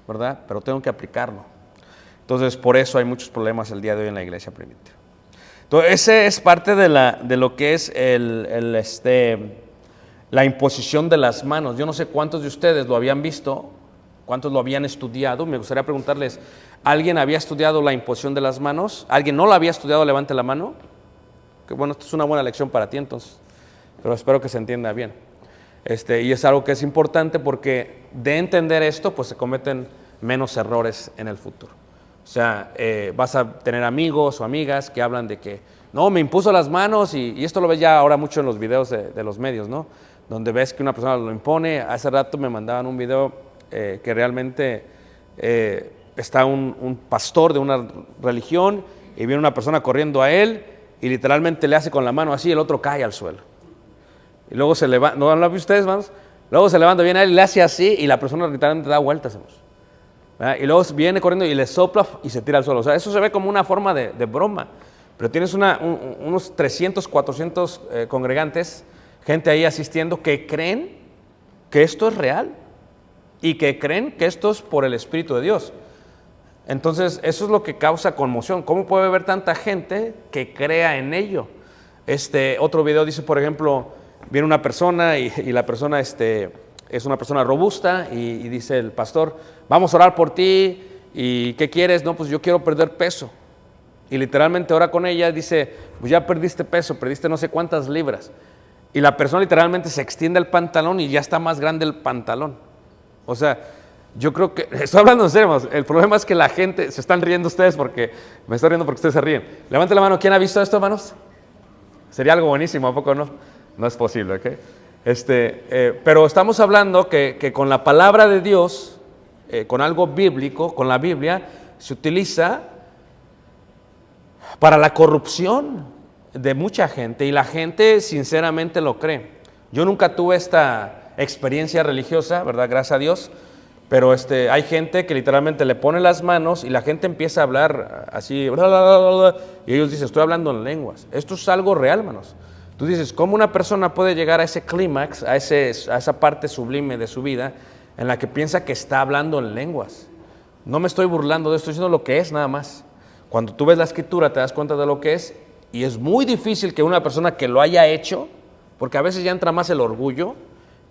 ¿verdad? Pero tengo que aplicarlo. Entonces por eso hay muchos problemas el día de hoy en la iglesia primitiva. Entonces ese es parte de lo que es la imposición de las manos. Yo no sé cuántos de ustedes lo habían visto, cuántos lo habían estudiado. Me gustaría preguntarles, ¿alguien había estudiado la imposición de las manos? ¿Alguien no la había estudiado? Levante la mano. Que bueno, esto es una buena lección para ti entonces, pero espero que se entienda bien. Y es algo que es importante porque de entender esto, pues se cometen menos errores en el futuro. O sea, vas a tener amigos o amigas que hablan de que, no, me impuso las manos y esto lo ves ya ahora mucho en los videos de los medios, ¿no? Donde ves que una persona lo impone. Hace rato me mandaban un video que realmente está un pastor de una religión y viene una persona corriendo a él y literalmente le hace con la mano así y el otro cae al suelo. Y luego se levanta, ¿no lo ven ustedes, vamos? Luego se levanta, viene a él y le hace así y la persona literalmente da vueltas, hermanos. Y luego viene corriendo y le sopla y se tira al suelo. O sea, eso se ve como una forma de broma. Pero tienes unos 300, 400 congregantes, gente ahí asistiendo, que creen que esto es real y que creen que esto es por el Espíritu de Dios. Entonces, eso es lo que causa conmoción. ¿Cómo puede haber tanta gente que crea en ello? Otro video dice, por ejemplo, viene una persona y la persona es una persona robusta y dice el pastor, vamos a orar por ti, ¿y qué quieres? No, pues yo quiero perder peso. Y literalmente ora con ella, dice, pues ya perdiste peso, perdiste no sé cuántas libras. Y la persona literalmente se extiende el pantalón y ya está más grande el pantalón. O sea, yo creo que, estoy hablando en serio, el problema es que la gente, se están riendo ustedes porque, me estoy riendo porque ustedes se ríen. Levante la mano, ¿quién ha visto esto, hermanos? Sería algo buenísimo, ¿a poco no? No es posible, ¿ok? Pero estamos hablando que con la palabra de Dios, con algo bíblico, con la Biblia, se utiliza para la corrupción de mucha gente y la gente sinceramente lo cree. Yo nunca tuve esta experiencia religiosa, ¿verdad? Gracias a Dios, pero hay gente que literalmente le pone las manos y la gente empieza a hablar así, bla, bla, bla, bla, y ellos dicen, estoy hablando en lenguas. Esto es algo real, hermanos. Tú dices, ¿cómo una persona puede llegar a ese clímax, a esa parte sublime de su vida en la que piensa que está hablando en lenguas? No me estoy burlando de esto, estoy diciendo lo que es nada más. Cuando tú ves la escritura te das cuenta de lo que es y es muy difícil que una persona que lo haya hecho, porque a veces ya entra más el orgullo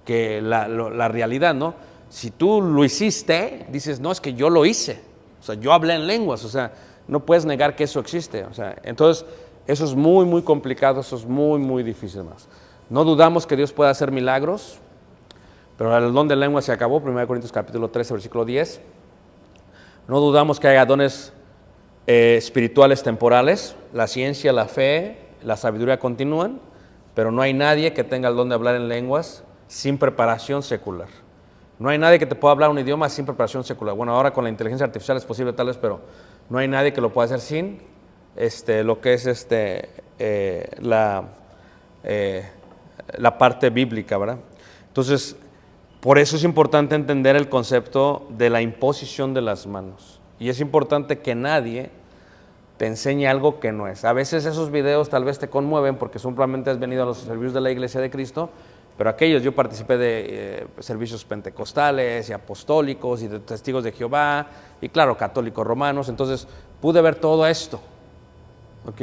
que la realidad, ¿no? Si tú lo hiciste, dices, no, es que yo lo hice. O sea, yo hablé en lenguas, o sea, no puedes negar que eso existe. O sea, entonces, eso es muy, muy complicado, eso es muy, muy difícil más. No dudamos que Dios pueda hacer milagros, pero el don de lengua se acabó, 1 Corintios capítulo 13, versículo 10. No dudamos que haya dones espirituales temporales, la ciencia, la fe, la sabiduría continúan, pero no hay nadie que tenga el don de hablar en lenguas sin preparación secular. No hay nadie que te pueda hablar un idioma sin preparación secular. Bueno, ahora con la inteligencia artificial es posible tal vez, pero no hay nadie que lo pueda hacer sin lo que es la parte bíblica, ¿verdad? Entonces, por eso es importante entender el concepto de la imposición de las manos. Y es importante que nadie te enseñe algo que no es. A veces esos videos tal vez te conmueven porque simplemente has venido a los servicios de la Iglesia de Cristo, pero aquellos, yo participé de servicios pentecostales y apostólicos y de testigos de Jehová y claro, católicos romanos, entonces pude ver todo esto, ¿ok?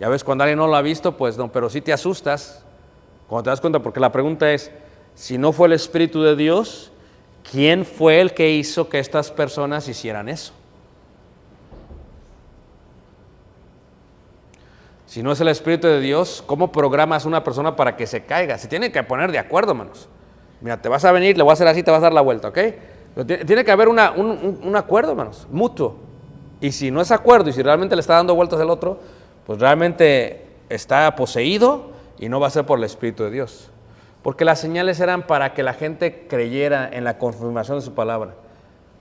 Y a veces cuando alguien no lo ha visto, pues no, pero sí te asustas cuando te das cuenta, porque la pregunta es, si no fue el Espíritu de Dios, ¿quién fue el que hizo que estas personas hicieran eso? Si no es el Espíritu de Dios, ¿cómo programas a una persona para que se caiga? Se tienen que poner de acuerdo, hermanos. Mira, te vas a venir, le voy a hacer así, te vas a dar la vuelta, ¿ok? Pero tiene que haber un acuerdo, hermanos, mutuo. Y si no es acuerdo y si realmente le está dando vueltas al otro, pues realmente está poseído y no va a ser por el Espíritu de Dios. Porque las señales eran para que la gente creyera en la confirmación de su palabra.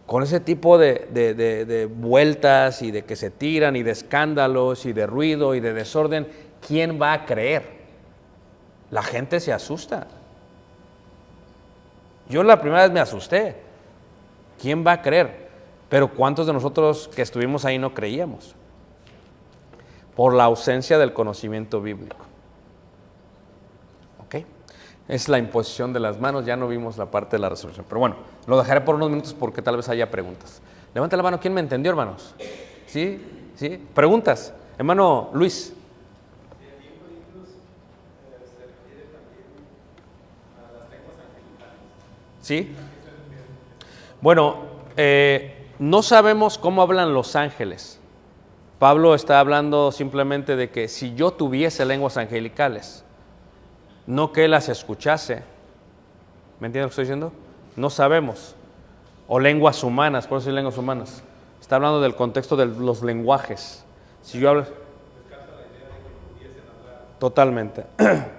Con ese tipo de vueltas y de que se tiran y de escándalos y de ruido y de desorden, ¿quién va a creer? La gente se asusta. Yo la primera vez me asusté. ¿Quién va a creer? Pero ¿cuántos de nosotros que estuvimos ahí no creíamos? Por la ausencia del conocimiento bíblico. ¿Ok? Es la imposición de las manos, ya no vimos la parte de la resurrección. Pero bueno, lo dejaré por unos minutos porque tal vez haya preguntas. Levanta la mano, ¿quién me entendió, hermanos? ¿Sí? ¿Sí? ¿Preguntas? Hermano Luis. ¿Sí? Bueno, no sabemos cómo hablan los ángeles. Pablo está hablando simplemente de que si yo tuviese lenguas angelicales, no que él las escuchase. ¿Me entiendes lo que estoy diciendo? No sabemos. O lenguas humanas, por eso hay lenguas humanas. Está hablando del contexto de los lenguajes. Si yo hablo... Totalmente,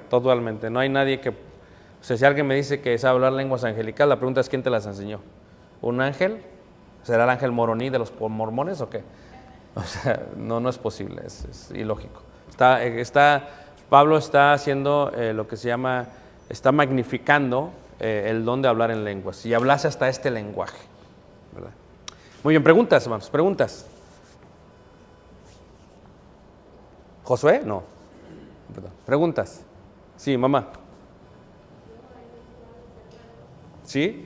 totalmente. No hay nadie que... O sea, si alguien me dice que sabe hablar lenguas angelicales, la pregunta es ¿quién te las enseñó? ¿Un ángel? ¿Será el ángel moroní de los mormones o qué? O sea, no es posible, es ilógico. Pablo está haciendo lo que se llama, está magnificando el don de hablar en lenguas. Y hablase hasta este lenguaje, ¿verdad? Muy bien, preguntas, hermanos, preguntas. ¿Josué? No. Perdón. Preguntas. Sí, mamá. ¿Sí?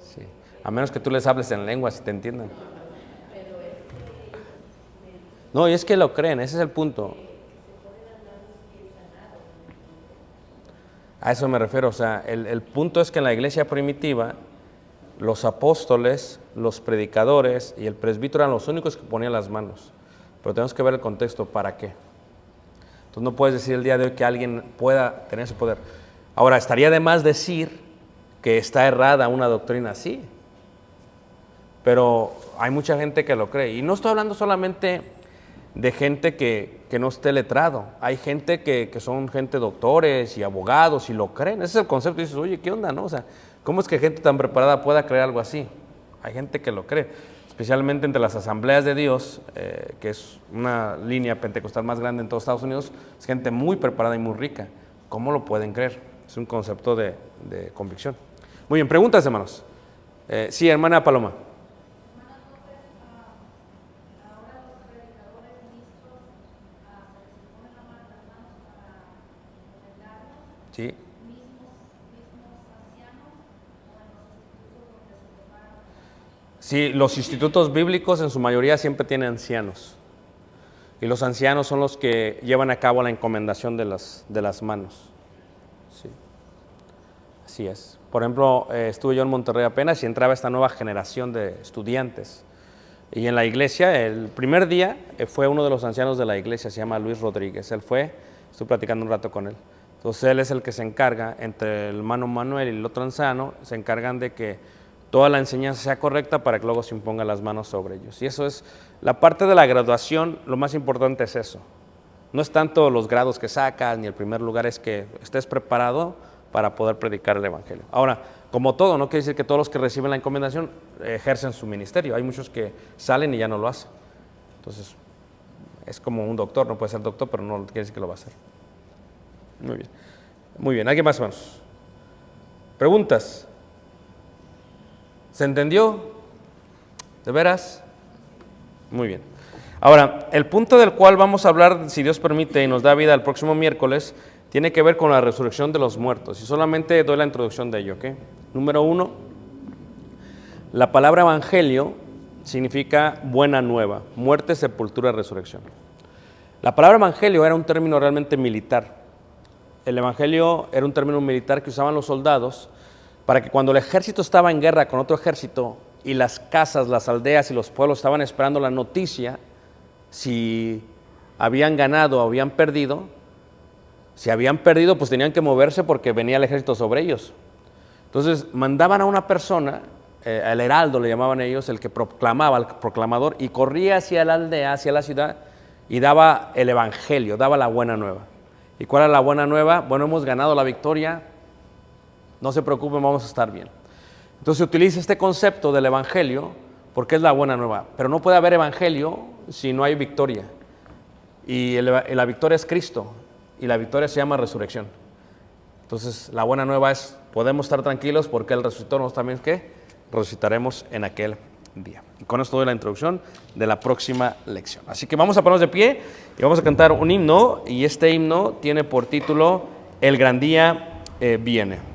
Sí. A menos que tú les hables en lenguas y te entiendan. No, y es que lo creen, ese es el punto. A eso me refiero, o sea, el punto es que en la iglesia primitiva, los apóstoles, los predicadores y el presbítero eran los únicos que ponían las manos. Pero tenemos que ver el contexto, ¿para qué? Entonces no puedes decir el día de hoy que alguien pueda tener ese poder. Ahora, estaría de más decir que está errada una doctrina así. Pero hay mucha gente que lo cree. Y no estoy hablando solamente de gente que no esté letrado. Hay gente que son gente doctores y abogados y lo creen. Ese es el concepto. Y dices, oye, ¿qué onda, no? O sea, ¿cómo es que gente tan preparada pueda creer algo así? Hay gente que lo cree. Especialmente entre las asambleas de Dios, que es una línea pentecostal más grande en todos Estados Unidos, es gente muy preparada y muy rica. ¿Cómo lo pueden creer? Es un concepto de convicción. Muy bien, preguntas, hermanos. Sí, hermana Paloma. Sí. Sí, los institutos bíblicos en su mayoría siempre tienen ancianos. Y los ancianos son los que llevan a cabo la encomendación de las manos. Sí. Así es. Por ejemplo, estuve yo en Monterrey apenas y entraba esta nueva generación de estudiantes. Y en la iglesia, el primer día, fue uno de los ancianos de la iglesia, se llama Luis Rodríguez. Él fue estuve platicando un rato con él. Entonces él es el que se encarga, entre el hermano Manuel y el otro anciano, se encargan de que toda la enseñanza sea correcta para que luego se impongan las manos sobre ellos. Y eso es, la parte de la graduación, lo más importante es eso. No es tanto los grados que sacas, ni el primer lugar, es que estés preparado para poder predicar el Evangelio. Ahora, como todo, no quiere decir que todos los que reciben la encomendación ejercen su ministerio. Hay muchos que salen y ya no lo hacen. Entonces, es como un doctor, no puede ser doctor, pero no quiere decir que lo va a hacer. Muy bien. Muy bien, ¿alguien más, hermanos? ¿Preguntas? ¿Se entendió? ¿De veras? Muy bien. Ahora, el punto del cual vamos a hablar, si Dios permite y nos da vida el próximo miércoles, tiene que ver con la resurrección de los muertos. Y solamente doy la introducción de ello, ¿ok? Número 1, la palabra evangelio significa buena nueva, muerte, sepultura, resurrección. La palabra evangelio era un término realmente militar. El evangelio era un término militar que usaban los soldados para que cuando el ejército estaba en guerra con otro ejército y las casas, las aldeas y los pueblos estaban esperando la noticia si habían ganado o habían perdido. Si habían perdido, pues tenían que moverse porque venía el ejército sobre ellos. Entonces mandaban a una persona, el heraldo le llamaban ellos, el que proclamaba, el proclamador, y corría hacia la aldea, hacia la ciudad, y daba el evangelio, daba la buena nueva. ¿Y cuál era la buena nueva? Bueno, hemos ganado la victoria, no se preocupen, vamos a estar bien. Entonces se utiliza este concepto del evangelio porque es la buena nueva, pero no puede haber evangelio si no hay victoria. Y la victoria es Cristo, y la victoria se llama resurrección. Entonces la buena nueva es, podemos estar tranquilos porque Él resucitó, nosotros también ¿qué? Resucitaremos en aquel día. Y con esto doy la introducción de la próxima lección. Así que vamos a ponernos de pie y vamos a cantar un himno, y este himno tiene por título El gran día viene.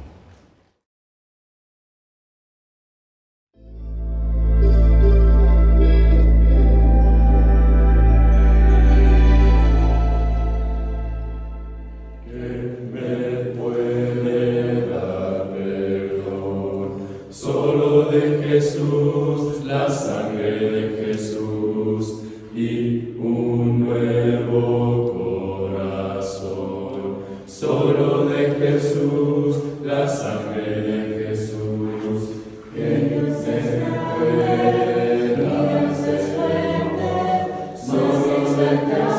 Jesús, la sangre de Jesús y un nuevo corazón. Solo de Jesús, la sangre de Jesús. Que Dios se puede, solo de Jesús.